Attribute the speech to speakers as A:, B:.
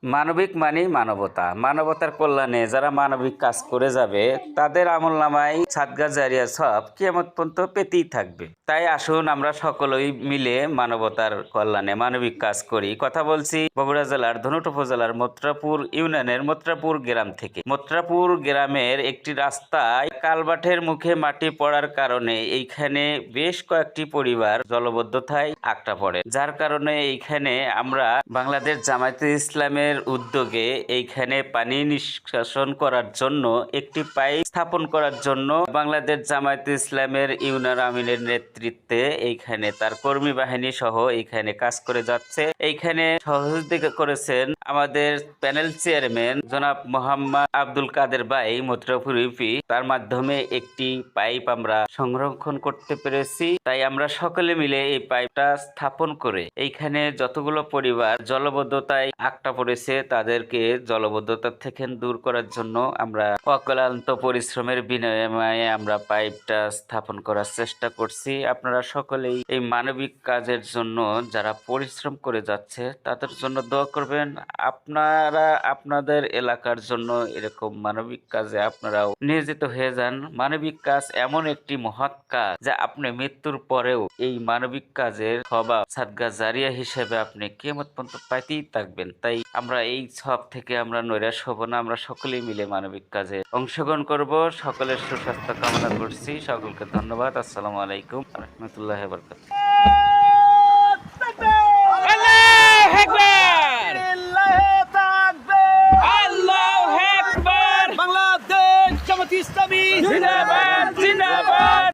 A: মানবিক মানেই মানবতা, মানবতার কল্যাণে যারা মানবিক কাজ করে যাবে তাদের আমলনামায় সাদকা জারিয়া সব কিয়ামত পর্যন্ত পেতেই থাকবে। তাই আসুন আমরা সকলেই মিলে মানবতার কল্যাণে মানবিক কাজ করি। কথা বলছি বগুড়া জেলার ধনুট উপজেলার মোত্রাপুর ইউনিয়নের মোত্রাপুর গ্রাম থেকে। মোত্রাপুর গ্রামের একটি রাস্তায় কালভার্টের মুখে মাটি পড়ার কারণে এইখানে বেশ কয়েকটি পরিবার জলবদ্ধতায় আটকা পড়ে, যার কারণে এইখানে আমরা বাংলাদেশ জামায়াতে ইসলামের উদ্যোগে এইখানে পানি নিষ্কাশন করার জন্য একটি পাইপ স্থাপন করার জন্য বাংলাদেশ জামায়াতে ইসলামের ইউনিয়ন আমিনের নেতৃত্বে এইখানে তার কর্মী বাহিনী সহ এইখানে কাজ করে যাচ্ছে। এইখানে সহযোগিতা করেছেন আমাদের প্যানেল চেয়ারম্যান জনাব মোহাম্মদ আব্দুল কাদের ভাই মোত্রাপুর ইউপি। তার মাধ্যমে একটি পাইপ আমরা সংরক্ষণ করতে পেরেছি। তাই আমরা সকলে মিলে এই পাইপটা স্থাপন করে এইখানে যতগুলো পরিবার জলবদ্ধতায় আটকা পড়েছে তাদেরকে জলবদ্ধতা থেকে দূর করার জন্য আমরা অক্লান্ত পরিশ্রমের বিনিময়ে আমরা পাইপটা স্থাপন করার চেষ্টা করছি। আপনারা সকলেই এই মানবিক কাজের জন্য যারা পরিশ্রম করে যাচ্ছে তাদের জন্য দোয়া করবেন। আপনারা আপনাদের এলাকার জন্য এরকম মানবিক কাজে আপনারাও নিয়োজিত হয়ে যান। মানবিক কাজ এমন একটি মহৎ কাজ যা আপনি মৃত্যুর পরেও এই মানবিক কাজের স্বভাব সাদকা জারিয়া হিসেবে আপনি কিয়ামত পর্যন্ত পাইতেই থাকবেন। তাই আমরা এই সব থেকে আমরা নৈরাশ হব না, আমরা সকলেই মিলে মানবিক কাজে অংশগ্রহণ করব। সকলের সুস্বাস্থ্য কামনা করছি। সকলকে ধন্যবাদ। আসসালামু আলাইকুম রহমতুল্লাহ বরকাতুহু।
B: বাংলাদেশ জামাত ইসলামী জিন্দাবাদ জিন্দাবাদ।